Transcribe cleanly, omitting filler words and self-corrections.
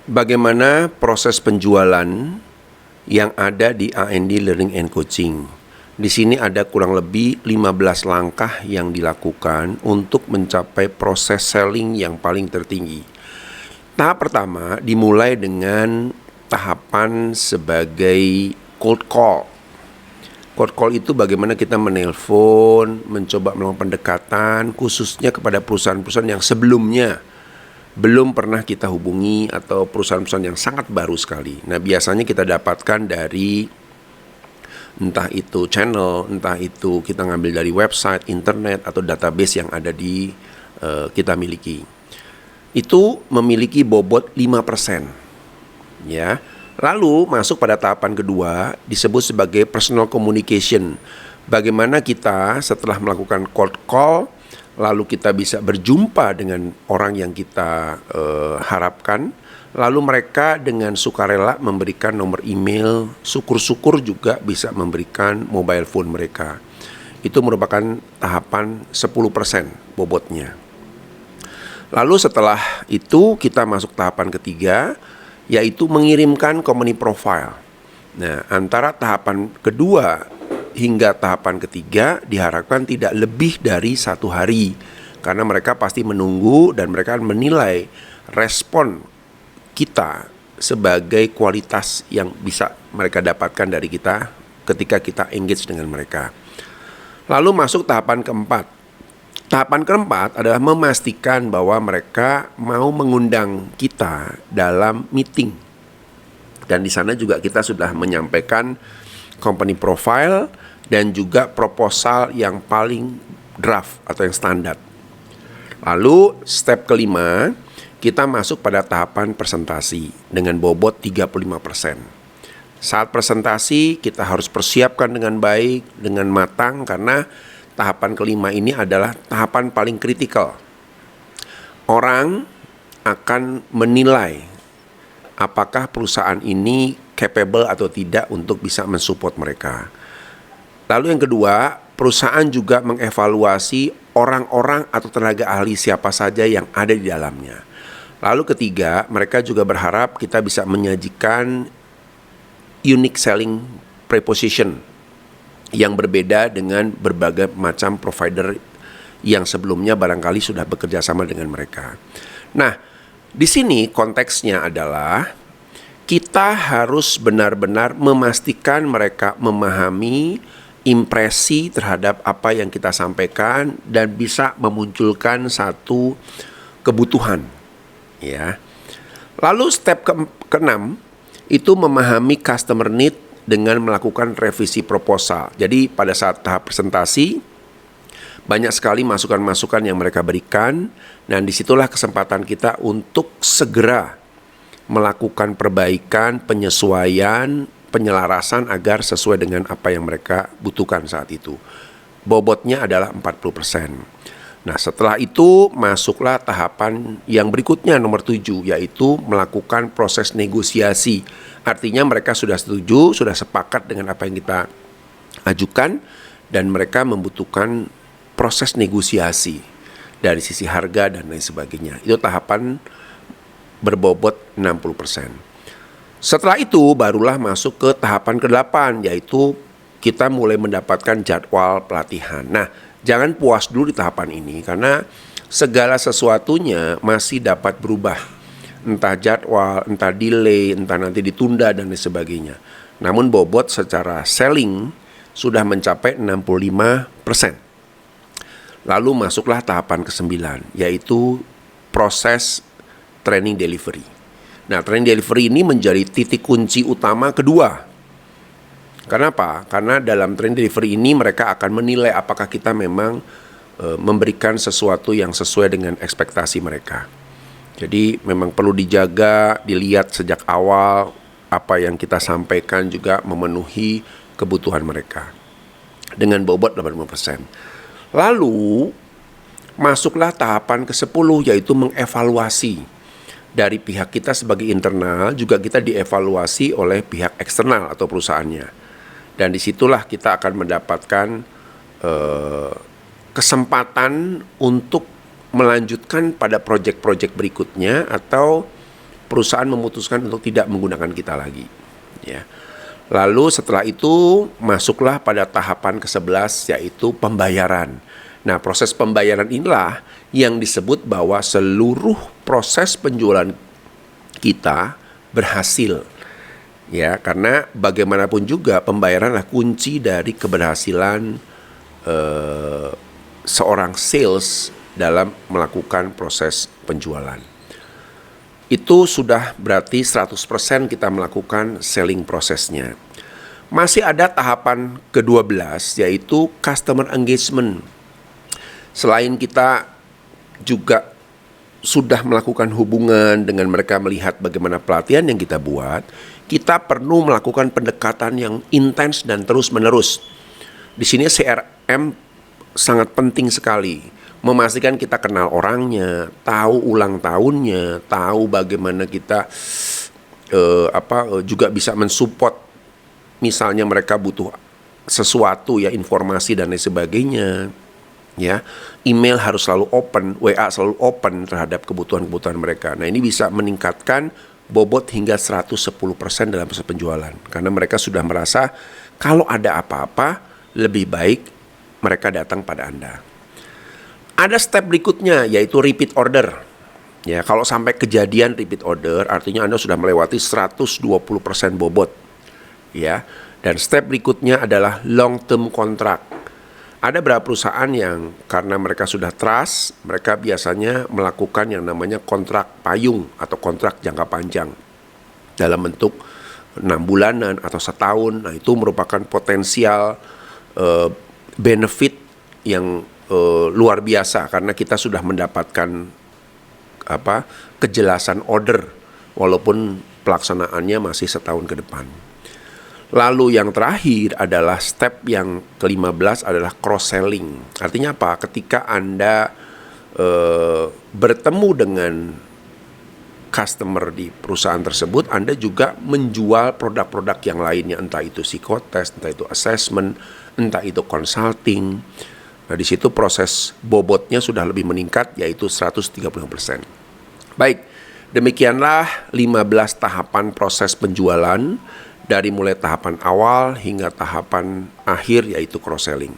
Bagaimana proses penjualan yang ada di A&D Learning and Coaching? Di sini ada kurang lebih 15 langkah yang dilakukan untuk mencapai proses selling yang paling tertinggi. Tahap pertama dimulai dengan tahapan sebagai cold call. Cold call itu bagaimana kita menelpon, mencoba melakukan pendekatan khususnya kepada perusahaan-perusahaan yang sebelumnya belum pernah kita hubungi atau perusahaan-perusahaan yang sangat baru sekali. Nah, biasanya kita dapatkan dari entah itu channel, entah itu kita ngambil dari website, internet, atau database yang ada di kita miliki. Itu memiliki bobot 5%. Ya. Lalu masuk pada tahapan kedua disebut sebagai personal communication. Bagaimana kita setelah melakukan cold call lalu kita bisa berjumpa dengan orang yang kita harapkan, lalu mereka dengan sukarela memberikan nomor email, syukur-syukur juga bisa memberikan mobile phone mereka. Itu merupakan tahapan 10% bobotnya. Lalu setelah itu kita masuk tahapan ketiga, yaitu mengirimkan company profile. Nah, antara tahapan kedua hingga tahapan ketiga diharapkan tidak lebih dari 1 hari, karena mereka pasti menunggu dan mereka menilai respon kita sebagai kualitas yang bisa mereka dapatkan dari kita ketika kita engage dengan mereka. Lalu masuk tahapan keempat. Tahapan keempat adalah memastikan bahwa mereka mau mengundang kita dalam meeting. Dan di sana juga kita sudah menyampaikan company profile dan juga proposal yang paling draft atau yang standar. Lalu step kelima, kita masuk pada tahapan presentasi dengan bobot 35%. Saat presentasi kita harus persiapkan dengan baik, dengan matang, karena tahapan kelima ini adalah tahapan paling kritikal. Orang akan menilai apakah perusahaan ini capable atau tidak untuk bisa mensupport mereka. Lalu yang kedua, perusahaan juga mengevaluasi orang-orang atau tenaga ahli siapa saja yang ada di dalamnya. Lalu ketiga, mereka juga berharap kita bisa menyajikan unique selling proposition yang berbeda dengan berbagai macam provider yang sebelumnya barangkali sudah bekerja sama dengan mereka. Nah, di sini konteksnya adalah kita harus benar-benar memastikan mereka memahami impresi terhadap apa yang kita sampaikan dan bisa memunculkan satu kebutuhan, ya. Lalu step ke-6 itu memahami customer need dengan melakukan revisi proposal. Jadi pada saat tahap presentasi banyak sekali masukan-masukan yang mereka berikan, dan disitulah kesempatan kita untuk segera melakukan perbaikan, penyesuaian, penyelarasan agar sesuai dengan apa yang mereka butuhkan saat itu. Bobotnya adalah 40%. Nah, setelah itu masuklah tahapan yang berikutnya nomor 7, yaitu melakukan proses negosiasi. Artinya mereka sudah setuju, sudah sepakat dengan apa yang kita ajukan, dan mereka membutuhkan proses negosiasi dari sisi harga dan lain sebagainya. Itu tahapan berbobot 60%. Setelah itu barulah masuk ke tahapan ke-8, yaitu kita mulai mendapatkan jadwal pelatihan. Nah, jangan puas dulu di tahapan ini karena segala sesuatunya masih dapat berubah. Entah jadwal, entah delay, entah nanti ditunda dan lain sebagainya. Namun bobot secara selling sudah mencapai 65%. Lalu masuklah tahapan ke-9, yaitu proses training delivery. Nah, training delivery ini menjadi titik kunci utama kedua. Kenapa? Karena dalam training delivery ini mereka akan menilai apakah kita memang memberikan sesuatu yang sesuai dengan ekspektasi mereka. Jadi memang perlu dijaga, dilihat sejak awal apa yang kita sampaikan juga memenuhi kebutuhan mereka. Dengan bobot 85%. Lalu masuklah tahapan ke-10, yaitu mengevaluasi. Dari pihak kita sebagai internal juga kita dievaluasi oleh pihak eksternal atau perusahaannya. Dan disitulah kita akan mendapatkan kesempatan untuk melanjutkan pada proyek-proyek berikutnya atau perusahaan memutuskan untuk tidak menggunakan kita lagi. Ya. Lalu setelah itu masuklah pada tahapan ke-11 yaitu pembayaran. Nah, proses pembayaran inilah yang disebut bahwa seluruh proses penjualan kita berhasil. Ya, karena bagaimanapun juga pembayaran adalah kunci dari keberhasilan seorang sales dalam melakukan proses penjualan. Itu sudah berarti 100% kita melakukan selling prosesnya. Masih ada tahapan ke-12 yaitu customer engagement. Selain kita juga sudah melakukan hubungan dengan mereka, melihat bagaimana pelatihan yang kita buat, kita perlu melakukan pendekatan yang intens dan terus-menerus. Di sini CRM sangat penting sekali. Memastikan kita kenal orangnya, tahu ulang tahunnya, tahu bagaimana kita juga bisa mensupport. Misalnya mereka butuh sesuatu ya, informasi dan lain sebagainya. Ya, email harus selalu open, WA selalu open terhadap kebutuhan-kebutuhan mereka. Nah, ini bisa meningkatkan bobot hingga 110% dalam proses penjualan. Karena mereka sudah merasa kalau ada apa-apa lebih baik mereka datang pada Anda. Ada step berikutnya yaitu repeat order. Ya, kalau sampai kejadian repeat order artinya Anda sudah melewati 120% bobot. Ya. Dan step berikutnya adalah long term contract. Ada beberapa perusahaan yang karena mereka sudah trust, mereka biasanya melakukan yang namanya kontrak payung atau kontrak jangka panjang dalam bentuk 6 bulanan atau setahun. Nah, itu merupakan potensial benefit yang luar biasa karena kita sudah mendapatkan kejelasan order walaupun pelaksanaannya masih setahun ke depan. Lalu yang terakhir adalah step yang ke-15 adalah cross-selling. Artinya apa? Ketika Anda bertemu dengan customer di perusahaan tersebut, Anda juga menjual produk-produk yang lainnya, entah itu psikotest, entah itu assessment, entah itu consulting. Nah, di situ proses bobotnya sudah lebih meningkat, yaitu 130%. Baik, demikianlah 15 tahapan proses penjualan dari mulai tahapan awal hingga tahapan akhir yaitu cross-selling.